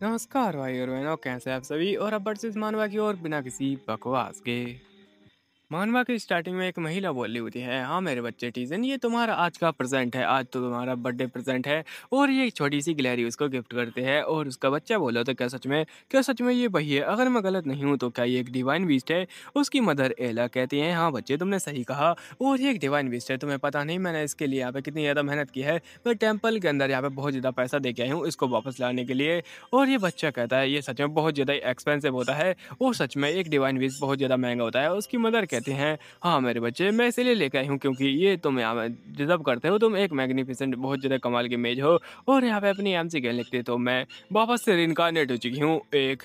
नमस्कार भाई और बहनों, कैसे हैं आप सभी। और अब वर्सेस मानवा की ओर बिना किसी बकवास के। मानवा की स्टार्टिंग में एक महिला बोल रही होती है, हाँ मेरे बच्चे टीजन, ये तुम्हारा आज का प्रेजेंट है, आज तो तुम्हारा बर्थडे प्रेजेंट है। और ये एक छोटी सी गिलहरी उसको गिफ्ट करते हैं और उसका बच्चा बोला तो क्या सच में ये वही है? अगर मैं गलत नहीं हूँ तो क्या ये एक डिवाइन बीस्ट है? उसकी मदर एला कहती है, हाँ बच्चे तुमने सही कहा। और ये एक डिवाइन बीस्ट है, तुम्हें पता नहीं मैंने इसके लिए यहाँ पे कितनी ज़्यादा मेहनत की है। मैं टेम्पल के अंदर यहाँ पे बहुत ज़्यादा पैसा दे के आई हूँ इसको वापस लाने के लिए। और ये बच्चा कहता है ये सच में बहुत ज़्यादा एक्सपेंसिव होता है। और सच में एक डिवाइन बीस्ट बहुत ज़्यादा महंगा होता है। उसकी मदर कहती हैं, हाँ मेरे बच्चे, मैं इसीलिए लेके आई हूँ क्योंकि ये तुम यहाँ पे डिज़र्व करते हो। तुम एक मैग्निफिसेंट बहुत ज़्यादा कमाल की इमेज हो। और यहाँ पे अपनी एमसी कहने लगती है, तो मैं वापस से रिइंकार्नेट हो चुकी हूँ एक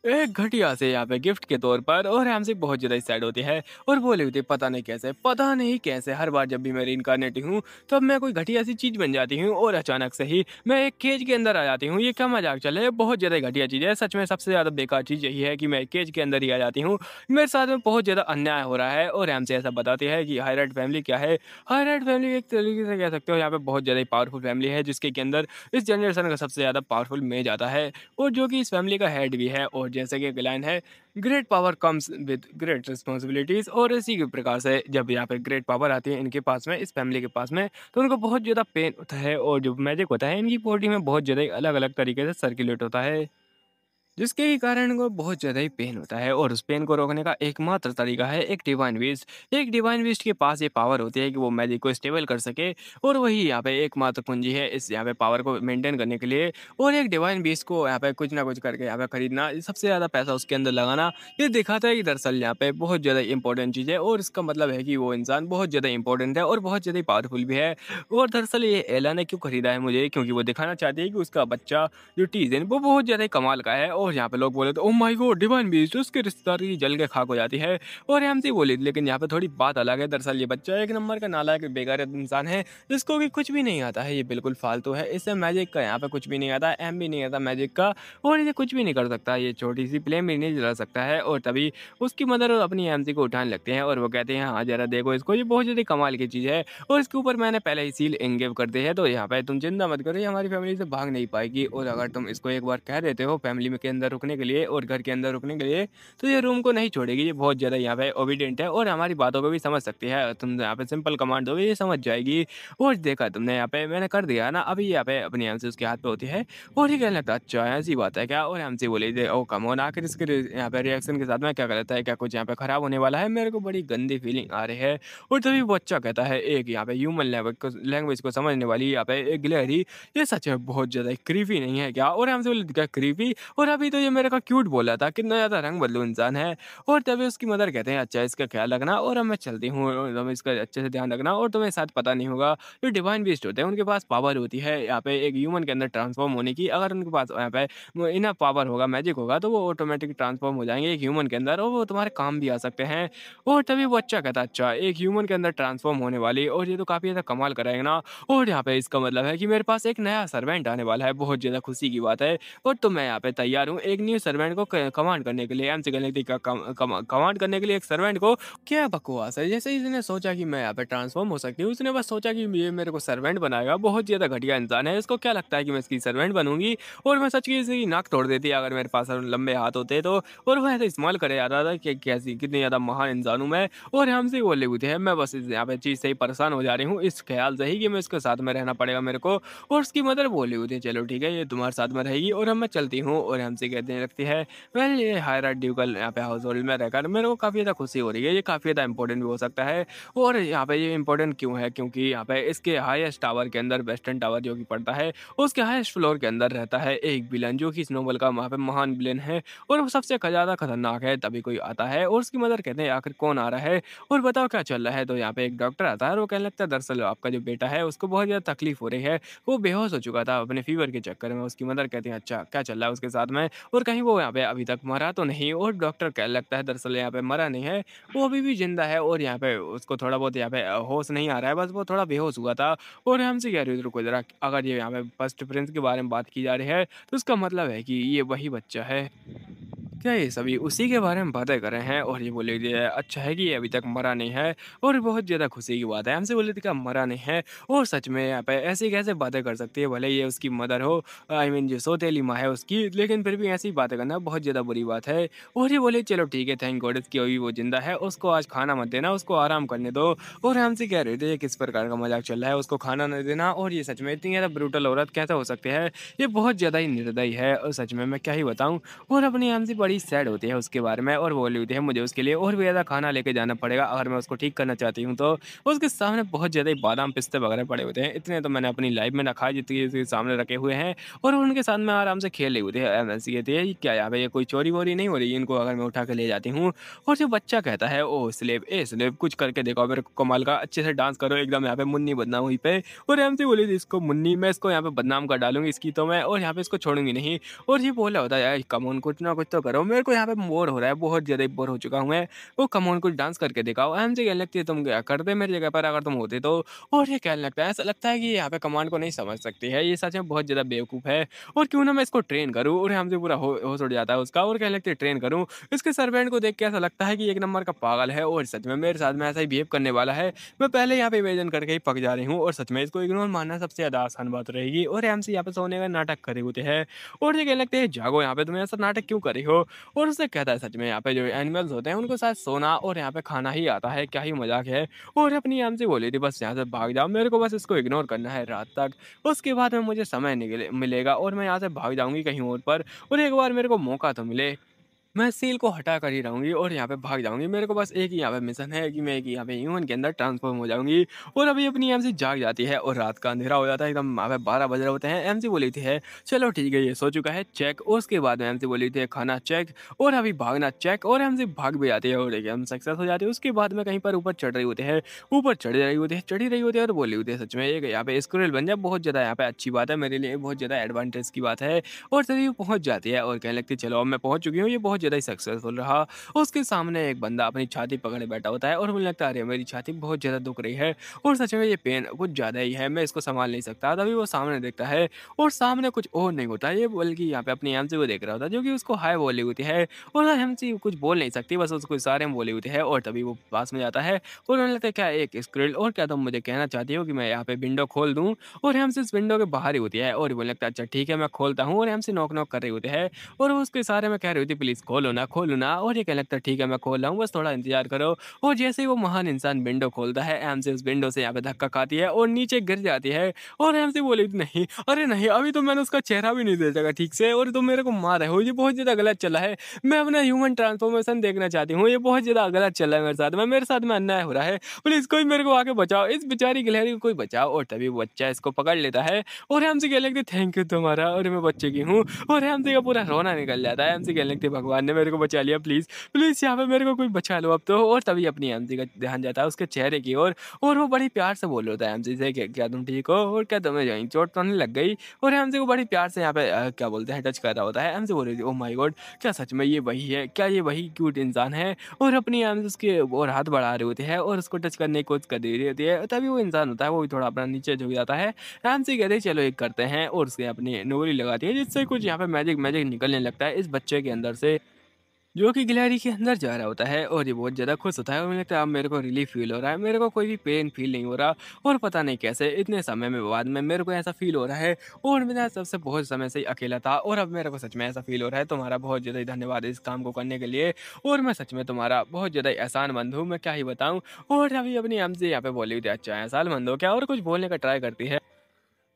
एक घटिया से यहाँ पे गिफ्ट के तौर पर। और एमसी बहुत ज़्यादा सैड होती है और बोली होती है, पता नहीं कैसे हर बार जब भी मैं रिइंकार्नेट हूँ तब मैं कोई घटिया सी चीज़ बन जाती हूँ और अचानक से ही मैं एक केज के अंदर आ जाती हूँ। ये क्या मजाक चले, बहुत ज़्यादा घटिया चीज़ है। सच में सबसे ज़्यादा बेकार चीज़ यही है कि मैं एक केज के अंदर ही आ जाती हूँ। मेरे साथ में बहुत ज़्यादा अन्याय हो रहा है। और हमसे ऐसा बताती है कि हाईराइट फैमिली क्या है। हाईराइट फैमिली एक तरीके से कह सकते हो यहाँ पे बहुत ज़्यादा ही पावरफुल फैमिली है, जिसके के अंदर इस जनरेशन का सबसे ज़्यादा पावरफुल मेज आता है और जो कि इस फैमिली का हेड भी है। और जैसे कि एक लाइन है, great power comes with great responsibilities. और इसी के प्रकार से जब यहाँ पे ग्रेट पावर आती है इनके पास में, इस फैमिली के पास में, तो उनको बहुत ज़्यादा पेन होता है। और जो मैजिक होता है इनकी बॉडी में बहुत ज़्यादा अलग अलग तरीके से सर्कुलेट होता है, जिसके ही कारण को बहुत ज़्यादा ही पेन होता है। और उस पेन को रोकने का एकमात्र तरीका है एक डिवाइन बीस्ट। एक डिवाइन बीस्ट के पास ये पावर होती है कि वो मैजिक को स्टेबल कर सके। और वही यहाँ पे एकमात्र कुंजी है इस यहाँ पे पावर को मेंटेन करने के लिए। और एक डिवाइन बीस्ट को यहाँ पे कुछ ना कुछ करके यहाँ पे खरीदना, सबसे ज़्यादा पैसा उसके अंदर लगाना, ये दिखाता है कि दरअसल यहाँ पे बहुत ज़्यादा इंपॉर्टेंट चीज़ है। और इसका मतलब है कि वो इंसान बहुत ज़्यादा इंपॉर्टेंट है और बहुत ज़्यादा पावरफुल भी है। और दरअसल ये एला ने क्यों खरीदा है मुझे, क्योंकि वो दिखाना चाहती है कि उसका बच्चा जो टीज़न वो बहुत ज़्यादा ही कमाल का है। और यहाँ पे लोग बोले तो oh my God divine beast, उसके रिश्तेदार की जल के खाक हो जाती है। और एमसी बोली थी, लेकिन यहाँ पे थोड़ी बात अलग है। दरअसल ये बच्चा एक नंबर का नालायक बेकार इंसान है, जिसको कि कुछ भी नहीं आता है। ये बिल्कुल फालतू है, इससे मैजिक का यहाँ पे कुछ भी नहीं आता, एम भी नहीं आता मैजिक का। और ये कुछ भी नहीं कर सकता, ये छोटी सी फ्लेम भी नहीं जला सकता है। और तभी उसकी मदर अपनी एमसी को उठाने लगते हैं और वो कहते हैं, हाँ जरा देखो इसको, ये बहुत ज़्यादा कमाल की चीज़ है और इसके ऊपर मैंने पहले ही सील एंगेव कर दी है, तो यहाँ पे तुम चिंता मत करो, ये हमारी फैमिली से भाग नहीं पाएगी। और अगर तुम इसको एक बार कह देते हो फैमिली में के अंदर रुकने के लिए और घर के अंदर रुकने के लिए, तो ये रूम को नहीं छोड़ेगी। ये बहुत ज़्यादा यहाँ पे ओबीडियंट है और हमारी बातों को भी समझ सकती है। तुम यहाँ पे सिंपल कमांड दोगे ये समझ जाएगी। और देखा तुमने यहाँ पे मैंने कर दिया ना, अभी यहाँ पे अपनी एमसी उसके हाथ पे होती है और ये कहने लगता है, अच्छा ऐसी बात है क्या। और एमसी बोली थी, ओ कम ऑन, आखिर इसके यहाँ पे रिएक्शन के साथ में क्या गलत है, क्या कुछ यहाँ पे खराब होने वाला है, मेरे को बड़ी गंदी फीलिंग आ रही है। और तभी वो अच्छा कहता है, एक यहाँ पे ह्यूमन लैंग्वेज को समझने वाली यहाँ पे एक गिलहरी, ये सच में बहुत ज़्यादा क्रीपी नहीं है क्या। और हमसे बोले क्या क्रीपी, और अभी तो ये मेरे का क्यूट बोला था, कितना ज़्यादा रंग बदलू इंसान है। और तभी उसकी मदर कहते हैं, अच्छा इसका ख्याल रखना और अब मैं चलती हूँ, और तुम इसका अच्छे से ध्यान रखना। और तुम्हें शायद पता नहीं होगा, जो डिवाइन बीस्ट होते हैं उनके पास पावर होती है यहाँ पे एक ह्यूमन के अंदर ट्रांसफॉर्म होने की। अगर उनके पास यहाँ पे इनफ पावर होगा, मैजिक होगा, तो वो ऑटोमेटिक ट्रांसफॉर्म हो जाएंगे एक ह्यूमन के अंदर और वो तुम्हारे काम भी आ सकते हैं। और तभी वो अच्छा कहता है, अच्छा एक ह्यूमन के अंदर ट्रांसफॉर्म होने वाली, और ये तो काफ़ी ज़्यादा कमाल कराएगा ना। और यहाँ पे इसका मतलब है कि मेरे पास एक नया सर्वेंट आने वाला है, बहुत ज़्यादा खुशी की बात है। और तो मैं यहाँ पे तैयार हूँ एक न्यू सर्वेंट को कमांड करने के लिए। एमसी गैलेक्टिक का कमांड करने के लिए एक सर्वेंट को। क्या बकवास है, जैसे ही इसने सोचा कि मैं यहाँ पे ट्रांसफॉर्म हो सकती हूँ, उसने बस सोचा कि ये मेरे को सर्वेंट बनाएगा। बहुत ज़्यादा घटिया इंसान है, इसको क्या लगता है कि मैं इसकी सर्वेंट बनूंगी। और मैं सच की इसकी नाक तोड़ देती अगर मेरे पास लंबे हाथ होते तो। और वह ऐसे इस्तेमाल करे जा रहा था कि कैसी कितनी ज़्यादा महान इंसान हूँ मैं। और हमसे बोले हुए थे, मैं बस यहाँ पे चीज़ से ही परेशान हो जा रही हूँ, इस ख्याल से ही कि मैं इसके साथ में रहना पड़ेगा मेरे को। और उसकी मदर बोली हुई थी, चलो ठीक है ये तुम्हारे साथ में रहेगी और अब मैं चलती हूँ। और हमसे कहते लगती है, वेल ये हायरार्ड ड्यूकल यहाँ पे हाउस होल्ड में रहकर मेरे को काफ़ी ज़्यादा खुशी हो रही है, ये काफ़ी ज़्यादा इंपॉर्टेंट भी हो सकता है। और यहाँ पे ये इंपॉर्टेंट क्यों है, क्योंकि यहाँ पे इसके हाईएस्ट टावर के अंदर, वेस्टर्न टावर जो कि पड़ता है, उसके हाईएस्ट फ्लोर के अंदर रहता है एक विलन, जो कि इस नोवेल का वहाँ पे महान विलन है और वो सबसे ज़्यादा खतरनाक है। तभी कोई आता है और उसकी मदर कहते हैं, आखिर कौन आ रहा है और बताओ क्या चल रहा है। तो यहाँ पे एक डॉक्टर आता है और वो कहने लगता है, दरअसल आपका जो बेटा है उसको बहुत ज़्यादा तकलीफ हो रही है, वो बेहोश हो चुका था अपने फीवर के चक्कर में। उसकी मदर कहती है, अच्छा क्या चल रहा है उसके साथ में, और कहीं वो यहाँ पे अभी तक मरा तो नहीं। और डॉक्टर कहने लगता है, दरअसल यहाँ पे मरा नहीं है, वो अभी भी जिंदा है और यहाँ पे उसको थोड़ा बहुत यहाँ पे होश नहीं आ रहा है, बस वो थोड़ा बेहोश हुआ था। और हमसे कह रही है, रुको जरा, अगर ये यहाँ पे फर्स्ट प्रिंस के बारे में बात की जा रही है तो उसका मतलब है कि ये वही बच्चा है। क्या ये सभी उसी के बारे में बातें कर रहे हैं? और ये बोले कि अच्छा है कि ये अभी तक मरा नहीं है और बहुत ज़्यादा खुशी की बात है। हमसे बोले थे कि मरा नहीं है और सच में यहाँ पे ऐसी कैसे बातें कर सकती है? भले ये उसकी मदर हो, आई मीन जो सौतेली माँ है उसकी, लेकिन फिर भी ऐसी बातें करना बहुत ज़्यादा बुरी बात है। और ये बोले चलो ठीक है, थैंक गॉड कि अभी वो ज़िंदा है, उसको आज खाना मत देना, उसको आराम करने दो। और हमसे कह रहे थे ये किस प्रकार का मज़ाक चल रहा है, उसको खाना नहीं देना। और ये सच में इतनी ज़्यादा ब्रूटल औरत कैसे हो सकती है? ये बहुत ज़्यादा ही निर्दयी है और सच में मैं क्या ही बताऊँ। और अपनी आम से बड़ी सैड होती है उसके बारे में और बोली होती है मुझे उसके लिए और भी ज़्यादा खाना लेके जाना पड़ेगा अगर मैं उसको ठीक करना चाहती हूँ तो। उसके सामने बहुत ज़्यादा ही बादाम पिस्ते वगैरह पड़े होते हैं, इतने तो मैंने अपनी लाइफ में ना खाए जितने उसके सामने रखे हुए हैं। और उनके साथ में आराम से खेल रही होती है। ऐसी कहती है ये क्या यहाँ पे ये कोई चोरी वोरी नहीं हो रही है इनको अगर मैं उठा के ले जाती हूँ। और जो बच्चा कहता है ओ स्लेब ए स्लेब कुछ करके देखो मेरे को कमाल का, अच्छे से डांस करो एकदम यहाँ पे मुन्नी बदनाम हुई पे। और एमसी बोली थी इसको मुन्नी, मैं इसको यहाँ पे बदनाम कर डालूंगी इसकी तो मैं, और यहाँ पे इसको छोड़ूंगी नहीं। और ये बोला होता है यार कम ऑन कुछ ना कुछ तो करो, मेरे को यहाँ पे बोर हो रहा है, बहुत ज़्यादा बोर हो चुका हूँ मैं। वो कम ऑन कुछ डांस करके दिखाओ। मुझे कहने लगती है तुम क्या करते मेरी जगह पर अगर तुम होते तो। और ये कहने लगता है ऐसा लगता है कि ये यहाँ पे कमांड को नहीं समझ सकती है, ये सच में बहुत ज़्यादा बेवकूफ़ है। और क्यों ना मैं इसको ट्रेन करूँ, और हमसे पूरा होश उड़ जाता है उसका और कहने लगती है ट्रेन करूँ। इसके सर्वेंट को देख के ऐसा लगता है कि एक नंबर का पागल है और सच में मेरे साथ में ऐसा ही बिहेव करने वाला है। मैं पहले यहाँ पे इमेजिन करके ही पक जा रही हूँ और सच में इसको इग्नोर मारना सबसे ज़्यादा आसान बात रहेगी। और एमसी यहाँ पे सोने का नाटक करे होते हैं और ये कहने लगते हैं जागो यहाँ पे तुम ऐसा नाटक क्यों कर रही हो। और उससे कहता है सच में यहाँ पे जो एनिमल्स होते हैं उनको शायद सोना और यहाँ पे खाना ही आता है, क्या ही मजाक है। और अपनी एम से बोली थी बस यहाँ से भाग जाओ, मेरे को बस इसको इग्नोर करना है रात तक, उसके बाद में मुझे समय निकले मिलेगा और मैं यहाँ से भाग जाऊंगी कहीं और पर। और एक बार मेरे को मौका तो मिले, मैं सील को हटा कर ही रहूँगी और यहाँ पे भाग जाऊँगी। मेरे को बस एक ही यहाँ पे मिशन है कि मैं एक यहाँ पे ह्यूमन के अंदर ट्रांसफ़ॉर्म हो जाऊँगी। और अभी अपनी एमसी जाग जाती है और रात का अंधेरा हो जाता है एकदम, यहाँ पे 12 बज रहे होते हैं। एमसी बोली थी है चलो ठीक है ये सो चुका है चेक, और उसके बाद में एमसी बोली थी है खाना चेक और अभी भागना चेक, और एमसी भाग भी जाती है और एकदम सक्सेस हो जाती है। उसके बाद में कहीं पर ऊपर चढ़ रही होती है, ऊपर चढ़ी रही होती है और बोली होती है सच में एक यहाँ पे स्क्विरल बन जाए, बहुत ज़्यादा यहाँ पे अच्छी बात है मेरे लिए, बहुत ज़्यादा एडवांटेज की बात है। और तभी वो पहुँच जाती है और कहने लगती है चलो अब मैं पहुँच चुकी हूँ, ये बहुत ज़्यादा ही सक्सेसफुल रहा। उसके सामने एक बंदा अपनी छाती पकड़े बैठा होता है और मुझे लगता है अरे मेरी छाती बहुत ज़्यादा दुख रही है और सच में ये पेन कुछ ज़्यादा ही है, मैं इसको संभाल नहीं सकता। तभी वो सामने देखता है और सामने कुछ और नहीं होता है, ये बल्कि यहाँ पे अपनी एमसी को देख रहा होता है जो कि उसको हाय बोली होती है। और एमसी कुछ बोल नहीं सकती, बस उसको इशारे में बोली होती है। और तभी वो पास में जाता है और उन्हें लगता है क्या एक स्क्रिल, और क्या तुम मुझे कहना चाहती हो कि मैं यहाँ पे विंडो खोल दूँ। और एमसी इस विंडो के बाहर ही होती है और बोलने लगता है अच्छा ठीक है मैं खोलता हूँ। और एमसी नॉक नॉक कर रही होती है और वो उसके इशारे में कह रही होती प्लीज़ खोलो ना, खोलो ना। और ये कहने लगता है ठीक है मैं खोल रहा हूँ, बस थोड़ा इंतज़ार करो। और जैसे ही वो महान इंसान विंडो खोलता है, एम से उस विंडो से यहाँ पे धक्का खाती है और नीचे गिर जाती है। और एम से बोली नहीं, अरे नहीं अभी तो मैंने उसका चेहरा भी नहीं देखा ठीक से और तुम मेरे को मार रहे हो, ये बहुत ज़्यादा गलत चला है। मैं अपना ह्यूमन ट्रांसफॉर्मेशन देखना चाहती हूँ, ये बहुत ज़्यादा गलत चल रहा है मेरे साथ में अन्याय हो रहा है। प्लीज़ कोई मेरे को आके बचाओ, इस बेचारी गिलहरी को कोई बचाओ। और तभी वो बच्चा इसको पकड़ लेता है और हमसे कहने लगती थैंक यू तुम्हारा, और मैं बच्चे की हूँ। और हमसे का पूरा रोना निकल जाता है, हमसे कहने लगती भगवान ने मेरे को बचा लिया, प्लीज़ प्लीज़ यहाँ पे मेरे को कोई बचा लो अब तो। और तभी अपनी एमसी का ध्यान जाता है उसके चेहरे की ओर और वो बड़ी प्यार से बोल रहा होता है एमसी से कि क्या तुम ठीक हो और क्या तुम्हें कहीं चोट तो नहीं लग गई। और एमसी को बड़ी प्यार से यहाँ पे क्या बोलते हैं टच कर रहा होता है। एमसी बोल रही थी ओ माय गॉड क्या सच में ये वही है, क्या ये वही क्यूट इंसान है। और अपनी एमसी उसके और हाथ बढ़ा रही होती है और उसको टच करने की कोशिश कर रही होती है। तभी वो इंसान होता है वो भी थोड़ा अपना नीचे झुक जाता है। एमसी कहते हैं चलो एक करते हैं और उसके अपनी नोरी लगाती है जिससे कुछ यहाँ पे मैजिक मैजिक निकलने लगता है इस बच्चे के अंदर से, जो कि गिलहरी के अंदर जा रहा होता है। और ये बहुत ज़्यादा खुश होता है और मुझे लगता है अब मेरे को रिलीफ फील हो रहा है, मेरे को कोई भी पेन फील नहीं हो रहा। और पता नहीं कैसे इतने समय में बाद में मेरे को ऐसा फील हो रहा है और मैं सबसे बहुत समय से ही अकेला था और अब मेरे को सच में ऐसा फील हो रहा है। तुम्हारा बहुत ज़्यादा ही धन्यवाद इस काम को करने के लिए और मैं सच में तुम्हारा बहुत ज़्यादा ही एहसानमंद हूँ, मैं क्या ही बताऊँ। और अभी अपनी हमसे यहाँ पे बोली हुई थी अच्छा एहसानमंद हो क्या, और कुछ बोलने का ट्राई करती है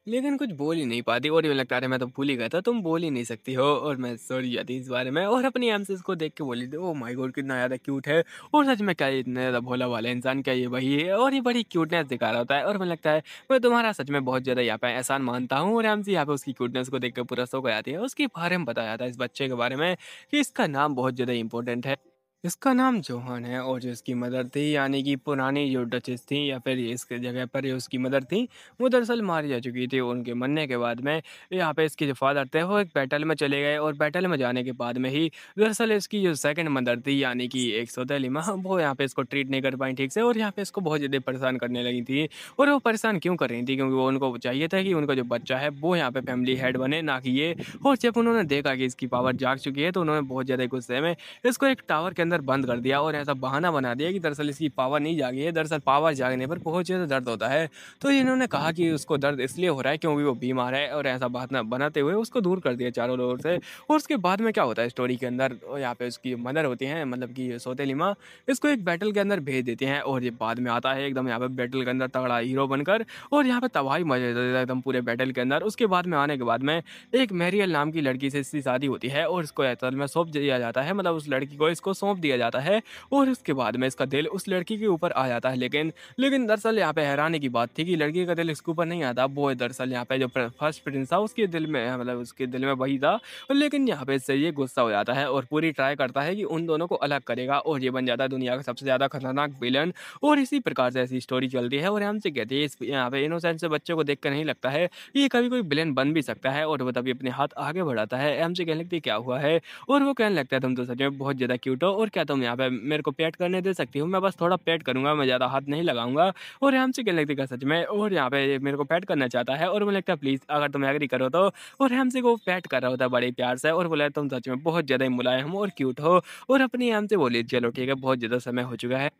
लेकिन कुछ बोल ही नहीं पाती। और ये लगता है मैं तो भूल ही गया था, तुम बोल ही नहीं सकती हो। और मैं सॉरी जाती इस बारे में और अपनी एमसेस को देख के बोली थी ओह माय गॉड कितना ज़्यादा क्यूट है। और सच में क्या ये इतना ज़्यादा भोला वाला इंसान, क्या ये वही है। और ये बड़ी क्यूटनेस दिखा रहा होता है और मुझे लगता है मैं तुम्हारा सच में बहुत ज़्यादा यहाँ पे एहसान मानता हूँ। और एमसी यहाँ पे उसकी क्यूटनेस को देख कर पूरा शौक हो जाती है। उसके बारे में बताया जाता है इस बच्चे के बारे में कि इसका नाम बहुत ज़्यादा इंपॉर्टेंट है इसका नाम जोहान है और जो इसकी मदर थी यानी कि पुरानी जो डचेस थी या फिर ये इसके जगह पर जो उसकी मदर थी वो दरअसल मारी जा चुकी थी। उनके मरने के बाद में यहाँ पे इसके जो फादर थे वो एक बैटल में चले गए और बैटल में जाने के बाद में ही दरअसल इसकी जो सेकंड मदर थी यानी कि एक सौतेली माँ वो यहाँ पे इसको ट्रीट नहीं कर पाई ठीक से और यहाँ पे इसको बहुत ज़्यादा परेशान करने लगी थी। और वो परेशान क्यों कर रही थी क्योंकि वो उनको चाहिए था कि उनका जो बच्चा है वो यहाँ पे फैमिली हेड बने ना कि ये। और जब उन्होंने देखा कि इसकी पावर जाग चुकी है तो उन्होंने बहुत ज़्यादा गुस्से में इसको एक टावर के अंदर बंद कर दिया और ऐसा बहाना बना दिया कि दरअसल इसकी पावर नहीं जागी है, दरअसल पावर जागने पर बहुत ज़्यादा दर्द होता है। तो इन्होंने कहा कि उसको दर्द इसलिए हो रहा है क्योंकि वो बीमार है और ऐसा बहाना बनाते हुए उसको दूर कर दिया चारों ओर से। और उसके बाद में क्या होता है स्टोरी के अंदर यहाँ पे उसकी मदर होती हैं मतलब कि सौतेली माँ इसको एक बैटल के अंदर भेज देती हैं और ये बाद में आता है एकदम यहाँ पे बैटल के अंदर तगड़ा हीरो बनकर और यहाँ पे तबाही मचा देता है एकदम पूरे बैटल के अंदर। उसके बाद में आने के बाद में एक मैरियल नाम की लड़की से इसकी शादी होती है और इसको असल में सौंप दिया जाता है मतलब उस लड़की को इसको सौंप दिया जाता है। और उसके बाद में इसका दिल उस लड़की के ऊपर आ जाता है लेकिन लेकिन दरअसल यहाँ पे हैरानी की बात थी कि लड़की का दिल इसके ऊपर नहीं आता। वो दरअसल यहाँ पे जो फर्स्ट प्रिंस था उसके दिल में मतलब उसके दिल में वही था। लेकिन यहाँ पे इससे ये गुस्सा हो जाता है और पूरी ट्राई करता है कि उन दोनों को अलग करेगा और ये बन जाता है दुनिया का सबसे ज़्यादा खतरनाक विलन। और इसी प्रकार से ऐसी स्टोरी चलती है और हमसे कहती है यहाँ पे इनोसेंट से बच्चों को देख कर नहीं लगता है ये कभी कोई विलेन बन भी सकता है। और वो तभी अपने हाथ आगे बढ़ाता है। हमसे कहने लगती है क्या हुआ है और वो कहने लगता है तुम तो सच में बहुत ज़्यादा क्यूट हो और क्या तुम यहाँ पे मेरे को पेट करने दे सकती हो, मैं बस थोड़ा पेट करूँगा, मैं ज़्यादा हाथ नहीं लगाऊंगा। और हमसे कहने लगती है क्या सच में और यहाँ पे मेरे को पेट करना चाहता है और मुझे लगता है प्लीज़ अगर तुम एग्री करो तो। और हमसे को पेट कर रहा होता है बड़े प्यार से और बोला तुम सच में बहुत ज़्यादा ही मुलायम और क्यूट हो। और अपनी हमसे बोली चलो ठीक है बहुत ज़्यादा समय हो चुका है,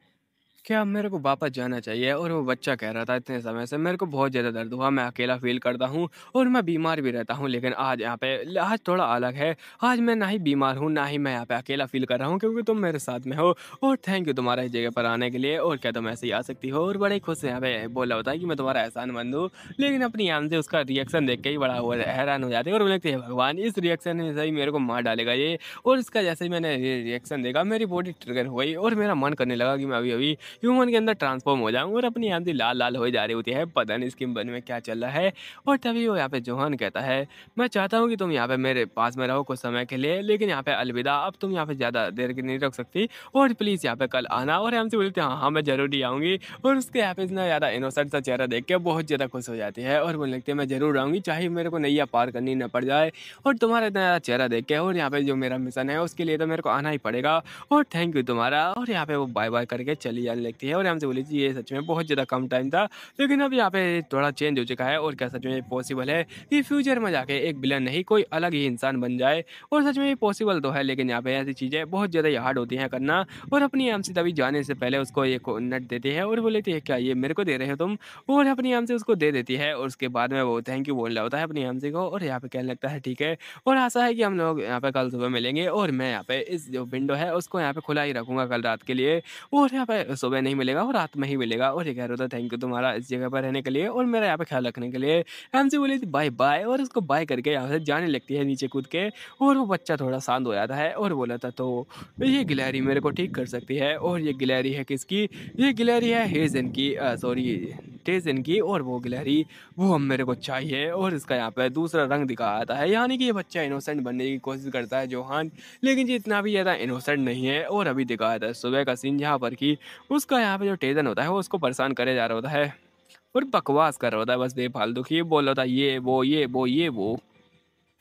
क्या अब मेरे को वापस जाना चाहिए। और वो बच्चा कह रहा था इतने समय से मेरे को बहुत ज़्यादा दर्द हुआ, मैं अकेला फ़ील करता हूँ और मैं बीमार भी रहता हूँ लेकिन आज यहाँ पे आज थोड़ा अलग है। आज मैं ना ही बीमार हूँ ना ही मैं यहाँ पे अकेला फ़ील कर रहा हूँ क्योंकि तुम मेरे साथ में हो। और थैंक यू तुम्हारा इस जगह पर आने के लिए और क्या तुम ऐसे ही आ सकती हो। और बड़े खुश से यहाँ पे बोला होता है कि मैं तुम्हारा एहसानमंद हूँ। लेकिन अपनी आम से उसका रिएक्शन देख के ही बड़ा हुआ हैरान हो जाते हैं और मुझे लगता है भगवान इस रिएक्शन से ही मेरे को मार डालेगा ये। और इसका जैसे ही मैंने रिएक्शन देखा मेरी बॉडी ट्रिगर हो गई और मेरा मन करने लगा कि मैं अभी अभी ह्यूमन के अंदर ट्रांसफॉर्म हो जाऊँ। और अपनी आंधी लाल लाल हो जा रही होती है, पता नहीं इसके मन में क्या चल रहा है। और तभी वो यहाँ पे जोहान कहता है मैं चाहता हूँ कि तुम यहाँ पे मेरे पास में रहो कुछ समय के लिए लेकिन यहाँ पे अलविदा, अब तुम यहाँ पे ज़्यादा देर की नहीं रख सकती और प्लीज़ यहाँ पे कल आना। और हमसे बोलते हैं हाँ हाँ मैं ज़रूर ही आऊँगी। और उसके यहाँ पे इतना ज़्यादा इनोसेंट सा चेहरा देख के बहुत ज़्यादा खुश हो जाती है और बोलने लगती है मैं ज़रूर आऊँगी चाहे मेरे को नैया पार करनी न पड़ जाए। और तुम्हारा इतना ज़्यादा चेहरा देख के और यहाँ पे जो मेरा मिशन है उसके लिए तो मेरे को आना ही पड़ेगा और थैंक यू तुम्हारा। और यहाँ पे वो बाय बाय करके चली जाने लगती है और हमसे बोली थी ये सच में बहुत ज़्यादा कम टाइम था लेकिन अब यहाँ पे थोड़ा चेंज हो चुका है और क्या सच में ये पॉसिबल है कि फ्यूचर में जाके एक विलन नहीं कोई अलग ही इंसान बन जाए। और सच में ये पॉसिबल तो है लेकिन यहाँ पे ऐसी चीज़ें बहुत ज़्यादा ही हार्ड होती हैं करना। और अपनी आम से तभी जाने से पहले उसको एक नट देती है और वो लेती है क्या ये मेरे को दे रहे हो तुम। और अपनी आम से उसको दे देती है और उसके बाद में वो थैंक यू बोल रहा होता है अपनी आम से को और यहाँ पे कहने लगता है ठीक है और आशा है कि हम लोग यहाँ पे कल सुबह मिलेंगे और मैं यहाँ पे इस जो विंडो है उसको यहाँ पे खुला ही रखूँगा कल रात के लिए और यहाँ पे सुबह नहीं मिलेगा और रात में ही मिलेगा। और ये कह रहा था थैंक यू तुम्हारा इस जगह पर रहने के लिए और मेरा यहाँ पे ख्याल रखने के लिए। हमसे बोली थी बाय बाय और उसको बाय करके यहाँ से जाने लगती है नीचे कूद के। और वो बच्चा थोड़ा शांत हो जाता है और बोला था तो ये गिलहरी मेरे को ठीक कर सकती है। और ये गिलहरी है किसकी, ये गिलहरी है हेजन की सॉरी टेजन की। और वो गिलहरी वो अब मेरे को चाहिए। और इसका यहाँ पे दूसरा रंग दिखाया जाता है यानी कि ये बच्चा इनोसेंट बनने की कोशिश करता है जोहान लेकिन ये इतना भी ज़्यादा इनोसेंट नहीं है। और अभी दिखाया था सुबह का सीन जहाँ पर कि उसका यहाँ पे जो टेजन होता है वो उसको परेशान करे जा रहा होता है और बकवास कर रहा होता है बस बेफालतू की, ये बोल रहा था ये वो ये वो ये वो।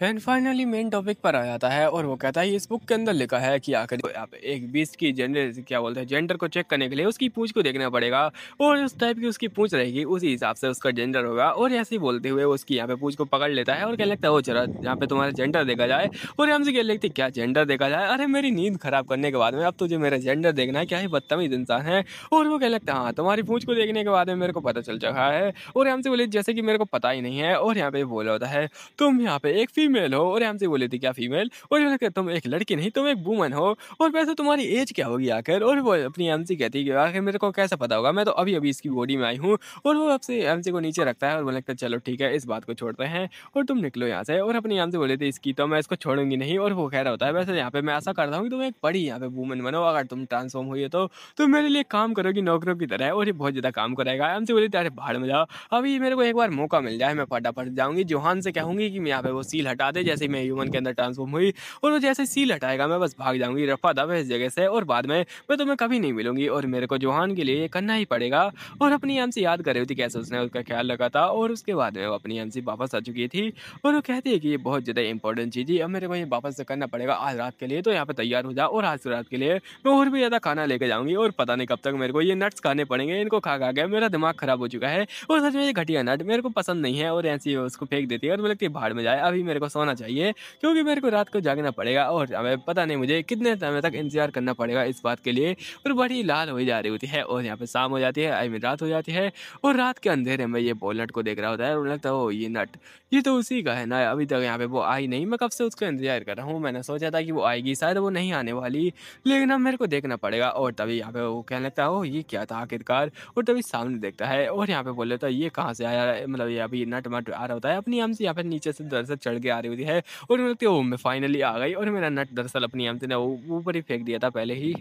एंड फाइनली मेन टॉपिक पर आ जाता है और वो कहता है इस बुक के अंदर लिखा है कि आखिर आप एक बीस्ट की जेंडर क्या बोलते हैं जेंडर को चेक करने के लिए उसकी पूंछ को देखना पड़ेगा और उस टाइप की उसकी पूंछ रहेगी उसी हिसाब से उसका जेंडर होगा। और ऐसे ही बोलते हुए उसकी यहाँ पे पूंछ को पकड़ लेता है और क्या लगता है वो चला यहाँ पे तुम्हारा जेंडर देखा जाए। और हमसे क्या लगती है क्या जेंडर देखा जाए, अरे मेरी नींद खराब करने के बाद में अब तुझे मेरा जेंडर देखना है, क्या ही बदतमीज इंसान है। और वो क्या लगता है हाँ तुम्हारी पूंछ को देखने के बाद में मेरे को पता चल चुका है। और हमसे बोले जैसे कि मेरे को पता ही नहीं है। और यहाँ पे बोला होता है तुम यहाँ पे एक फीमेल हो और हमसे बोले थे क्या फीमेल और मैंने कहा तुम एक लड़की नहीं तुम एक वूमन हो और वैसे तुम्हारी एज क्या होगी आखिर। और वो अपनी एमसी कहती है कि आखिर मेरे को कैसा पता होगा, मैं तो अभी अभी इसकी बॉडी में आई हूँ। और वो आपसे एमसी को नीचे रखता है और बोले लगता है चलो ठीक है इस बात को छोड़ते हैं और तुम निकलो यहाँ से। और अपनी एमसी बोले थे इसकी तो मैं इसको छोड़ूंगी नहीं। और वो कह रहा होता है वैसे यहाँ पे मैं ऐसा करता हूँ कि तुम एक बड़ी यहाँ पे वूमन बनो, अगर तुम ट्रांसफॉर्म हुई है तो तुम मेरे लिए काम करोगी नौकरों की तरह। और ये बहुत ज़्यादा काम कराएगा। एमसी बोले अरे भाड़ में जाओ, अभी मेरे को एक बार मौका मिल जाए मैं फटाफट जाऊँगी जोहान से कहूँगी कि मैं यहाँ पे वो सील हटा दे। जैसे ही मैं ह्यूमन के अंदर ट्रांसफ़ॉर्म हुई और वो जैसे सील हटाएगा मैं बस भाग जाऊँगी रफ़ा-दफ़ा इस जगह से और बाद में मैं तुम्हें कभी नहीं मिलूँगी और मेरे को जोहान के लिए ये करना ही पड़ेगा। और अपनी एमसी याद कर रही थी कैसे उसने उसका ख़्याल रखा था और उसके बाद में वो अपनी एमसी वापस आ चुकी थी और वो कहती है कि ये बहुत ज़्यादा इम्पोर्टेंट चीज़ है, अब मेरे को ये वापस से करना पड़ेगा आज रात के लिए, तो यहाँ पे तैयार हो जा और आज रात के लिए मैं और भी ज़्यादा खाना लेके जाऊँगी और पता नहीं कब तक मेरे को ये नट्स खाने पड़ेंगे, इनको खा-खा के मेरा दिमाग ख़राब हो चुका है और सच में ये घटिया नट मेरे को पसंद नहीं है और ऐसे ही उसको फेंक देती है और मुझे लगती है भाड़ में जाए, अभी मेरे को सोना चाहिए क्योंकि मेरे को रात को जागना पड़ेगा और हमें पता नहीं मुझे कितने समय तक इंतज़ार करना पड़ेगा इस बात के लिए। और बड़ी लाल हो जा रही होती है और यहाँ पे शाम हो जाती है, आई मीन रात हो जाती है और रात के अंधेरे में ये बॉल नट को देख रहा होता है और मुझे लगता है ओह! ये नट, ये तो उसी का है ना, अभी तक यहाँ पे वो आई नहीं, मैं कब से उसका इंतज़ार कर रहा हूँ। मैंने सोचा था कि वो आएगी, शायद वो नहीं आने वाली, लेकिन अब मेरे को देखना पड़ेगा और तभी यहाँ पे वो कहने लगता है ओह! ये क्या था आखिरकार? और तभी सामने देखता है और यहाँ पे बोल लेता है ये कहाँ से आया है? मतलब ये अभी नट-वट आ रहा होता है, अपनी आम से यहाँ पे नीचे से दरअसल चढ़ के आ रही होती है और मुझे लगती है ओह! मैं फाइनली आ गई और मेरा नट दरअसल अपनी आम से ना ऊपर ही फेंक दिया था पहले ही।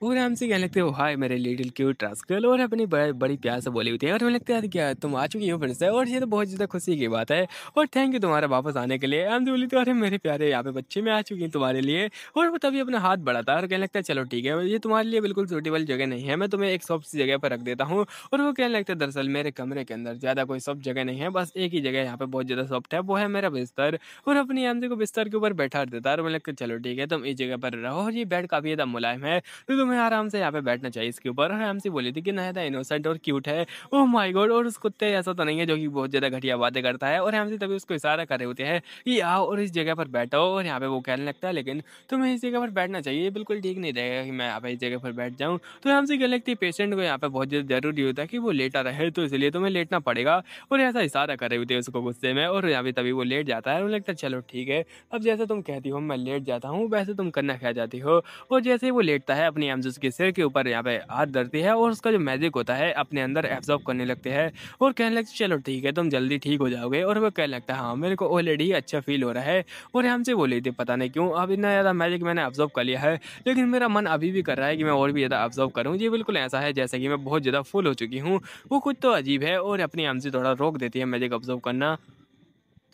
और हमसे कहने लगते हो हाय मेरे लिटिल क्यूट रास्कल और अपनी बड़ी प्यार से बोली होती है और मुझे लगता है यार क्या तुम आ चुकी हो फिर से और ये तो बहुत ज़्यादा खुशी की बात है और थैंक यू तुम्हारा वापस आने के लिए। हम बोली तो अरे मेरे प्यारे यहाँ पे बच्चे मैं आ चुकी हूँ तुम्हारे लिए और वो तभी अपना हाथ बढ़ाता है और कहने लगता है चलो ठीक है ये तुम्हारे लिए बिल्कुल सूटेबल जगह नहीं है, मैं तुम्हें एक सॉफ्ट सी जगह पर रख देता हूँ। और वो कहने लगता है दरअसल मेरे कमरे के अंदर ज़्यादा कोई सॉफ्ट जगह नहीं है, बस एक ही जगह यहाँ पे बहुत ज़्यादा सॉफ्ट है, वो है मेरा बिस्तर। और अपनी एमजे को बिस्तर के ऊपर बैठा देता है और मुझे लगता है चलो ठीक है तुम इस जगह पर रहो और ये बेड काफ़ी ज़्यादा मुलायम है तो तुम्हें आराम से यहाँ पे बैठना चाहिए इसके ऊपर। और हमसे बोली थी कि नहायता इनोसेंट और क्यूट है। Oh my God! और उस कुत्ते ऐसा तो नहीं है जो कि बहुत ज़्यादा घटिया बातें करता है और हमसे तभी उसको इशारा कर रहे होते हैं कि आओ और इस जगह पर बैठो और यहाँ पे वो कहने लगता है लेकिन तुम्हें इस जगह पर बैठना चाहिए, ये बिल्कुल ठीक नहीं रहेगा कि मैं यहाँ पे इस जगह पर बैठ जाऊँ। तो हमसे कहने लगती है पेशेंट को यहाँ पे बहुत ज़्यादा ज़रूरी होता है कि वो लेटा रहे तो इसलिए तुम्हें लेटना पड़ेगा और ऐसा इशारा कर रहे होते हैं उसको गुस्से में और यहाँ पे तभी वो लेट जाता है और मुझे लगता है चलो ठीक है, अब जैसे तुम कहती हो मैं लेट जाता हूँ वैसे तुम करना क्या चाहती हो। और जैसे ही वो लेटता है अपनी एमजेस के सिर के ऊपर यहाँ पे हाथ धरती है और उसका जो मैजिक होता है अपने अंदर एब्जॉर्ब करने लगते हैं और कहने लगते चलो ठीक है तुम जल्दी ठीक हो जाओगे। और वो कहने लगता है हाँ मेरे को ऑलरेडी अच्छा फील हो रहा है और हमसे बोली थी पता नहीं क्यों अब इतना ज़्यादा मैजिक मैंने ऑब्जर्व कर लिया है लेकिन मेरा मन अभी भी कर रहा है कि मैं और भी ज़्यादा ऑब्जर्व करूँ। ये बिल्कुल ऐसा है जैसे कि मैं बहुत ज़्यादा फुल हो चुकी हूँ, वो कुछ तो अजीब है और अपनी हमसे थोड़ा रोक देती है मैजिक ऑब्जर्व करना।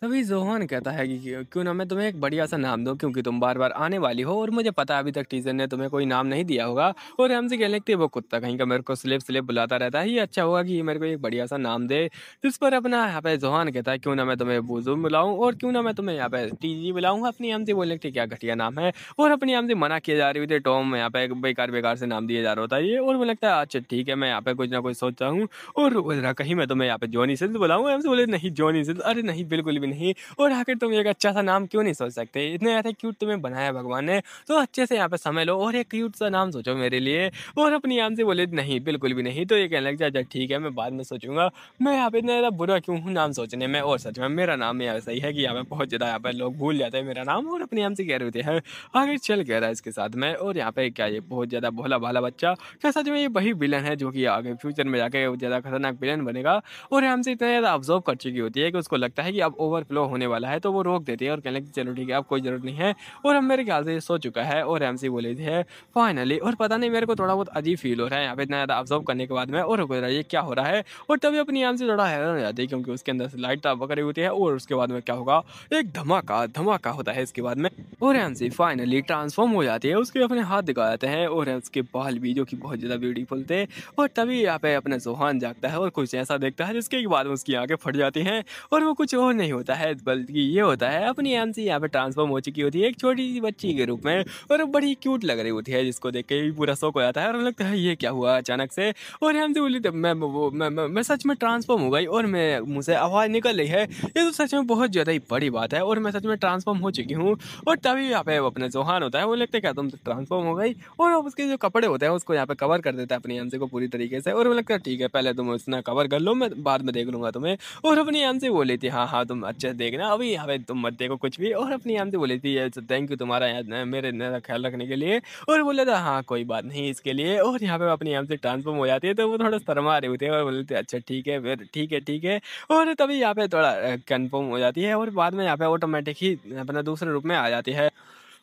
तभी ज़ोहान कहता है कि क्यों ना मैं तुम्हें एक बढ़िया-सा नाम दूँ क्योंकि तुम बार-बार आने वाली हो और मुझे पता है अभी तक टीचर ने तुम्हें कोई नाम नहीं दिया होगा। और हमसे कहने लगती है वो कुत्ता कहीं का मेरे को स्लेब-स्लेब बुलाता रहता है, ये अच्छा होगा कि ये मेरे को एक बढ़िया-सा नाम दे। जिस पर अपना यहाँ पे ज़ोहान कहता है क्यों ना मैं तुम्हें बूज़ू बुलाऊँ और क्यों ना मैं तुम्हें यहाँ पे टीजी बुलाऊँ। अपनी हमसे बोलने लगती है क्या घटिया नाम है और अपनी हमसे मना किए जा रही होती है टॉम, यहाँ पे बेकार-बेकार से नाम दिया जा रहा होता है ये और मुझे लगता है अच्छा ठीक है मैं यहाँ पे कुछ ना कुछ सोचता हूँ और कहीं मैं तुम्हें यहाँ पे जॉनी सिल्स बुलाऊँ। हमसे बोले नहीं जॉनी सिल्स, अरे नहीं बिल्कुल भी नहीं। और आखिर तुम एक अच्छा-सा नाम क्यों नहीं सोच सकते? इतने ज़्यादा क्यूट तुम्हें बनाया भगवान ने, तो अच्छे से यहाँ पे समय लो और एक क्यूट-सा नाम सोचो मेरे लिए। और अपनी आम से बोले नहीं, बिल्कुल भी नहीं। तो ये कहने लग जाए अच्छा ठीक है, मैं बाद में सोचूँगा। मैं यहाँ पे इतना ज़्यादा बुरा क्यों हूँ नाम सोचने में? और सच में मेरा नाम यहाँ सही है कि यहाँ पे बहुत ज़्यादा यहाँ पे लोग भूल जाते हैं मेरा नाम और अपनी आम से कह रहे होते हैं, आखिर चल क्या रहा है इसके साथ में? और यहाँ पे क्या ये बहुत ज़्यादा भोला-भाला बच्चा, क्या सच में ये वही विलेन है जो कि आगे फ्यूचर में जाके ज़्यादा खतरनाक विलेन बनेगा? और हमसे इतना ज़्यादा ऑब्ज़र्व कर चुकी होती है कि उसको लगता है कि अब ओवरफ्लो होने वाला है, तो वो रोक देती है और कहने लगती है चलो ठीक है अब कोई ज़रूरत नहीं है। और अब मेरे ख्याल से ये सो चुका है और एमसी बोली थी है फाइनली। और पता नहीं मेरे को थोड़ा बहुत अजीब फील हो रहा है यहाँ पे इतना ज़्यादा ऑब्ज़र्व करने के बाद में और रुक रहा है ये क्या हो रहा है? और तभी अपनी एमसी थोड़ा हैरान हो जाती है क्योंकि उसके अंदर से लाइट टपक रही होती है और उसके बाद में क्या होगा, एक धमाका, धमाका होता है इसके बाद में और एमसी फाइनली ट्रांसफ़ॉर्म हो जाती है, उसके अपने हाथ दिखा जाते हैं और उसके बाल भी जो कि बहुत ज़्यादा ब्यूटीफुल थे। और तभी यहाँ पे अपना ज़ोहान जागता है और कुछ ऐसा देखता है जिसके बाद उसकी आँखें फट जाती हैं और वो कुछ और नहीं होता है बल्कि ये होता है अपनी एमसी यहाँ पे ट्रांसफ़ॉर्म हो चुकी होती है एक छोटी-सी बच्ची के रूप में और वो बड़ी क्यूट लग रही होती है जिसको देख के ही पूरा शॉक हो जाता है और उन्हें लगता है ये क्या हुआ अचानक से। और एमसी बोली तब मैं सच में ट्रांसफ़ॉर्म हो गई और मैं मुँह से आवाज़ निकल रही है। ये तो सच में बहुत ज़्यादा ही बड़ी बात है और मैं सच में ट्रांसफ़ॉर्म हो चुकी हूँ। और तभी यहाँ पे वो अपना ज़ोहान होता है, वो लगता है क्या तुम ट्रांसफ़ॉर्म हो गई? और अब उसके जो कपड़े होते हैं उसको यहाँ पे कवर कर देता है अपनी एमसी को पूरी तरीके से और वो लगता है ठीक है पहले तुम इतना कवर कर लो, मैं बाद में देख लूँगा तुम्हें। और अपनी एमसी बोली थी हाँ, हाँ तुम अच्छे से देखना अभी यहाँ पे तुम मत देखो कुछ भी। और अपनी एमसी बोली थी थैंक यू तुम्हारा यहाँ मेरे मेरा ख्याल रखने के लिए। और बोले था हाँ कोई बात नहीं इसके लिए। और यहाँ पे अपनी एमसी ट्रांसफ़ॉर्म हो जाती है तो वो थोड़ा शर्मा रहे होते हैं और बोलते अच्छा ठीक है फिर ठीक है, ठीक है। और तभी यहाँ पे थोड़ा कन्फर्म हो जाती है और बाद में यहाँ पे ऑटोमेटिक ही अपना दूसरे रूप में आ जाती है।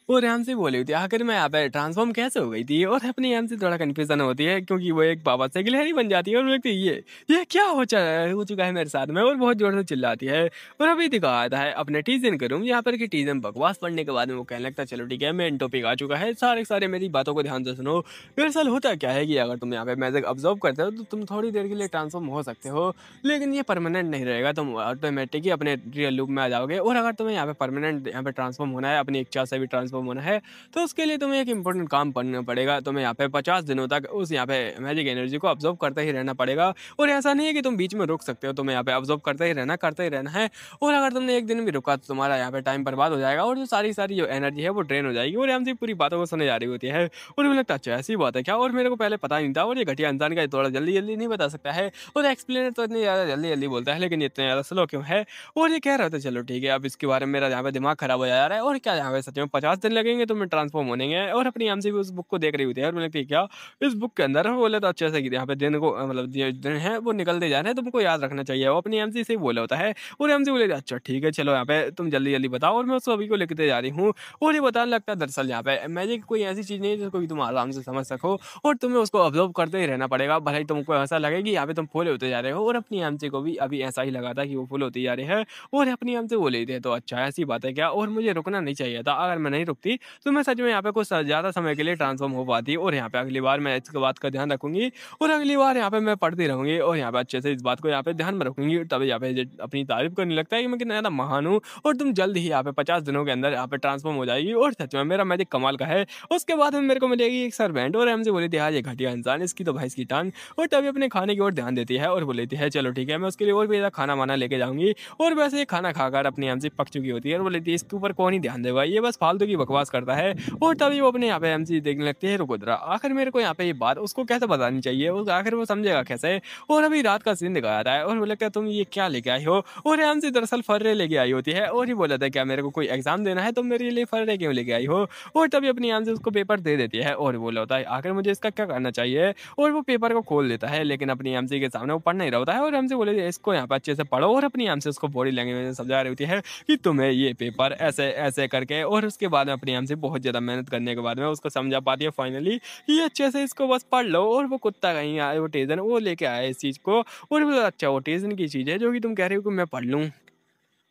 और एमसी बोली होती है, आखिर में यहाँ पे ट्रांसफ़ॉर्म कैसे हो गई थी? और अपनी एमसी थोड़ा कन्फ्यूज़न होती है क्योंकि वो एक पापा से गिलहरी बन जाती है और बोलती है ये क्या हो चुका है मेरे साथ में? और बहुत ज़ोर से चिल्लाती है। और अभी दिखाया जाता है अपने टीज़न के रूम यहाँ पर कि टीज़न बकवास पढ़ने के बाद में वो कहने लगता है चलो ठीक है मेन टॉपिक आ चुका है, सारे के सारे मेरी बातों को ध्यान से सुनो। दरअसल होता क्या है कि अगर तुम यहाँ पे मैजिक ऑब्ज़र्व करते हो तो तुम थोड़ी देर के लिए ट्रांसफ़ॉर्म हो सकते हो, लेकिन ये परमानेंट नहीं रहेगा, तुम ऑटोमेटिक ही अपने रियल लूप में आ जाओगे। और अगर तुम्हें यहाँ पे परमानेंट यहाँ पे ट्रांसफ़ॉर्म होना है, अपनी इच्छा से भी ट्रांसफ़ॉर्म होना है, तो उसके लिए तुम्हें एक इम्पोर्टेंट काम करना पड़ेगा। तुम्हें यहाँ पे 50 दिनों तक उस यहाँ पे मैजिक एनर्जी को ऑब्ज़र्व करते ही रहना पड़ेगा। और ऐसा नहीं है कि तुम बीच में रुक सकते हो, तुम्हें यहाँ पे ऑब्ज़र्व करते ही रहना है। और अगर तुमने एक दिन भी रुका तो तुम्हारा यहाँ पे टाइम बर्बाद हो जाएगा और जो सारी जो एनर्जी है वो ड्रेन हो जाएगी। और हमसे पूरी बातों को सुने जा रही होती है और मुझे लगता है अच्छा ऐसी बात है क्या, और मेरे को पहले पता नहीं था। और ये घटिया इंसान का थोड़ा जल्दी-जल्दी नहीं बता सकता है और एक्सप्लेनेर तो इतनी ज़्यादा जल्दी-जल्दी बोलता है, लेकिन ये इतने ज़्यादा स्लो क्यों है? और ये कह रहा था चलो ठीक है, अब इसके बारे में मेरा यहाँ पे दिमाग खराब हो जा रहा है। और क्या यहाँ पे सच में 50 दिन लगेंगे तुम्हें ट्रांसफ़ॉर्म होने में? और अपनी एमसी भी उस बुक को देख रही होती है और मुझे लगती है क्या इस बुक के अंदर है? वो बोला था अच्छे से कि यहाँ पे दिन को मतलब ये दिन है वो निकलते जा रहे हैं, तुमको याद रखना चाहिए। वो अपनी एमसी से ही बोला होता है और एमसी बोले अच्छा ठीक है चलो यहाँ पे तुम जल्दी-जल्दी बताओ और मैं उसको अभी को लिखते जा रही हूँ। और ये बताने लगता है दरअसल यहाँ पे मैजिक कोई ऐसी चीज़ नहीं है जिसको कि तुम आराम से समझ सको और तुम्हें उसको ऑब्ज़र्व करते ही रहना पड़ेगा। भले ही तुमको ऐसा लगे कि यहाँ पे तुम फूल होते जा रहे हो। और अपनी एमसी को भी अभी ऐसा ही लगा था कि वो फूल होते जा रहे हैं और अपनी एमसी बोले थे तो अच्छा ऐसी बात है क्या? और मुझे रुकना नहीं चाहिए था, अगर मैं नहीं रुकती तो मैं सच में यहाँ पे कुछ ज़्यादा समय के लिए ट्रांसफ़ॉर्म हो पाती और यहाँ पे अगली बार मैं इसके बात का ध्यान रखूँगी और अगली बार यहाँ पे मैं पढ़ती रहूँगी और यहाँ पे अच्छे से इस बात को यहाँ पे ध्यान में रखूँगी। तभी यहाँ पे अपनी तारीफ़ करने लगता है कि मैं कितना ज़्यादा महान हूँ और तुम जल्द ही यहाँ पे 50 दिनों के अंदर यहाँ पे ट्रांसफ़ॉर्म हो जाएगी और सच में मेरा मैजिक कमाल का है। उसके बाद में मेरे को मिलेगी एक सर्वेंट और हमसे बोली थी आज ये घटिया इंसान इसकी तो भैंस की टांग। और तभी अपने खाने की ओर ध्यान देती है और बोली थी है चलो ठीक है मैं उसके लिए और भी ज़्यादा खाना-वाना लेके जाऊँगी। और वैसे ये खाना खाकर अपनी एमसी पक चुकी होती है और बोली थी इसके ऊपर कौन ही ध्यान देगा, ये बस फालतू की बकवास करता है। और तभी वो अपने यहाँ पे एमसी देखने लगती है रुको ज़रा, आखिर मेरे को यहाँ पे ये बात उसको कैसे बतानी चाहिए, वो आखिर वो समझेगा कैसे? और अभी रात का सीन दिखाया जाता है और बोले क्या तुम ये क्या लेके आई हो? और एमसी दरअसल फर्रे लेके आई होती है और ये बोला था क्या मेरे को कोई एग्ज़ाम देना है, तुम मेरे लिए फर्रे क्यों लेके आई हो? और तभी अपनी एमसी उसको पेपर दे देती है और बोला होता है आखिर मुझे इसका क्या करना चाहिए? और वो पेपर को खोल देता है लेकिन अपनी एमसी के सामने वो पढ़ नहीं रहा होता है और एमसी बोले इसको यहाँ पे अच्छे से पढ़ो। और अपनी एमसी उसको बॉडी लैंग्वेज में समझा रही होती है कि तुम्हें ये पेपर ऐसे करके। और उसके बाद में अपनी एमसी बहुत ज़्यादा मेहनत करने के बाद में उसको समझा पाती है फाइनली कि अच्छे से इसको बस पढ़ लो। और वो कुत्ता कहीं आया वो टेजन वो लेके आया इस चीज़ को और बोला अच्छा वो टेजन की चीज़ है जो कि तुम कह रहे हो कि मैं पढ़ लूँ।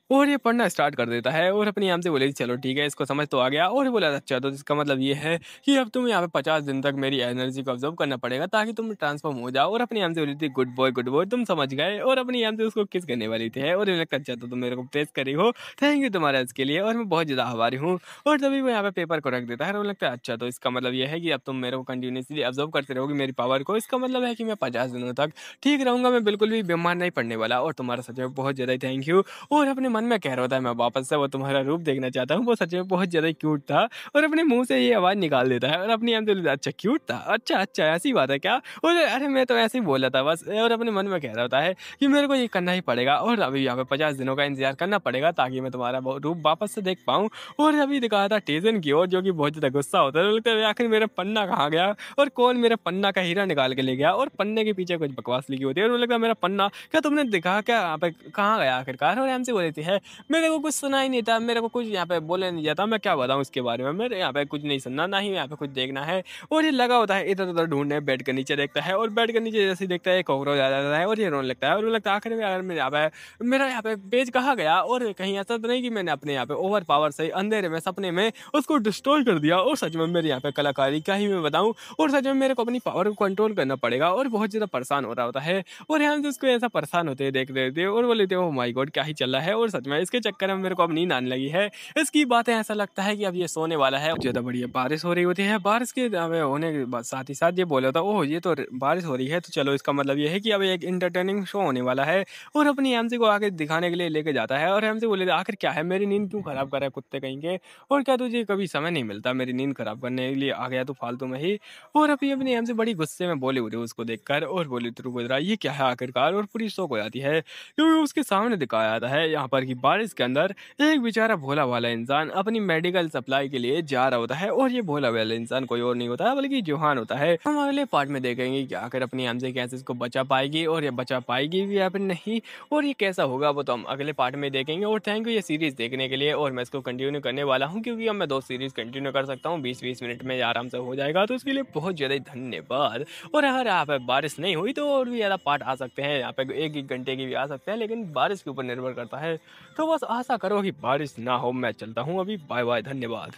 और ये पढ़ना स्टार्ट कर देता है और अपनी आम से बोले चलो ठीक है इसको समझ तो आ गया। और ये बोला अच्छा तो इसका मतलब ये है कि अब तुम्हें यहाँ पे 50 दिन तक मेरी एनर्जी को ऑब्जर्व करना पड़ेगा ताकि तुम ट्रांसफॉर्म हो जाओ। और अपनी आम से बोली थी गुड बॉय तुम समझ गए। और अपनी आम से उसको किस करने वाली थी और ये लगता अच्छा तो तुम मेरे को प्रेस करी हो, थैंक यू तुम्हारा इसके लिए और मैं बहुत ज़्यादा आभारी हूँ। और तभी वो यहाँ पे पेपर को रख देता है और वो लगता है अच्छा तो इसका मतलब ये है कि अब तुम मेरे को कंटिन्यूसली ऑब्जर्व करते रहोगे मेरी पावर को, इसका मतलब है कि मैं 50 दिनों तक ठीक रहूँगा, मैं बिल्कुल भी बीमार नहीं पड़ने वाला। और तुम्हारा सच में बहुत ज़्यादा थैंक यू। और अपने मन में कह रहा था मैं वापस से वो तुम्हारा रूप देखना चाहता हूँ, वो सच में बहुत ज़्यादा क्यूट था। और अपने मुँह से ये आवाज़ निकाल देता है और अपनी आँख से अच्छा क्यूट था? अच्छा ऐसी बात है क्या? और अरे मैं तो ऐसे ही बोला था बस। और अपने मन में कह रहा होता है कि मेरे को ये करना ही पड़ेगा और अभी यहाँ पे 50 दिनों का इंतज़ार करना पड़ेगा ताकि मैं तुम्हारा वो रूप वापस से देख पाऊँ। और अभी दिखाया था टेज़न की ओर जो कि बहुत ज़्यादा गुस्सा होता है, बोलता है आखिर मेरा पन्ना कहाँ गया और कौन मेरे पन्ना का हीरा निकाल के ले गया? और पन्ने के पीछे कुछ बकवास लिखी होती है और मुझे लगता है मेरा पन्ना क्या तुमने दिखा क्या यहाँ पे कहाँ गया आखिरकार? और हमसे वो देती है मेरे को कुछ सुना ही नहीं था, मेरे को कुछ यहाँ पे बोला नहीं जाता, मैं क्या बताऊँ इसके बारे में, मेरे यहाँ पे कुछ नहीं सुनना, ना ही यहाँ पे कुछ देखना है। और ये लगा होता है इधर-उधर ढूँढने, बेड के नीचे देखता है और बेड के नीचे जैसे ही देखता है कॉकरोच आ जाता है और ये रोने लगता है। और मुझे लगता है आखिर में अगर मेरा यहाँ पे पेज कहाँ गया? और कहीं ऐसा तो नहीं कि मैंने अपने यहाँ पे ओवर पावर से अंधेरे में सपने में उसको डिस्ट्रॉय कर दिया। और सच में मेरे यहाँ पे कलाकारी क्या ही मैं बताऊँ। और सच में मेरे को अपनी पावर को कंट्रोल करना पड़ेगा और बहुत ज़्यादा परेशान हो रहा होता है। और यहाँ से उसको ऐसा परेशान होते देख रहे थे और बोले थे ओह माय गॉड क्या ही चल रहा है। और सच में इसके चक्कर में मेरे को अब नींद आने लगी है। इसकी बातें ऐसा लगता है कि अब ये सोने वाला है। ज़्यादा बढ़िया बारिश हो रही होती है, बारिश के होने के साथ ही साथ ये बोला था ओह ये तो बारिश हो रही है तो चलो इसका मतलब ये है कि अब एक इंटरटेनिंग शो होने वाला है। और अपनी एमसी को आगे दिखाने के लिए लेके जाता है और एमसी बोले आखिर क्या है मेरी नींद क्यों खराब कर रहा है कुत्ते कहीं के, और क्या तुझे कभी समय नहीं मिलता मेरी नींद खराब करने के लिए आ गया तो फालतू में ही। और अभी अपनी एमसी बड़ी गुस्से में बोली हुई उसको देखकर और बोली तू गुजरा ये क्या है आखिरकार। और पूरी शौक हो जाती है क्योंकि उसके सामने दिखाया जाता है यहाँ पर की बारिश के अंदर एक बेचारा भोला वाला इंसान अपनी मेडिकल सप्लाई के लिए जा रहा होता है और ये भोला वाला इंसान कोई और नहीं होता है बल्कि जोहान होता है। हम अगले पार्ट में देखेंगे कि आखिर अपनी हमसे कैसे इसको बचा पाएगी और ये बचा पाएगी भी या फिर नहीं, और ये कैसा होगा वो तो हम अगले पार्ट में देखेंगे। और थैंक यू ये सीरीज देखने के लिए, और मैं इसको कंटिन्यू करने वाला हूँ क्योंकि अब मैं 2 सीरीज कंटिन्यू कर सकता हूँ, 20-20 मिनट में आराम से हो जाएगा, तो उसके लिए बहुत ज़्यादा धन्यवाद। और अगर यहाँ पे बारिश नहीं हुई तो और भी ज़्यादा पार्ट आ सकते हैं, यहाँ पे 1-1 घंटे की भी आ सकते हैं, लेकिन बारिश के ऊपर निर्भर करता है। तो बस आशा करो कि बारिश ना हो। मैं चलता हूँ अभी, बाय बाय, धन्यवाद।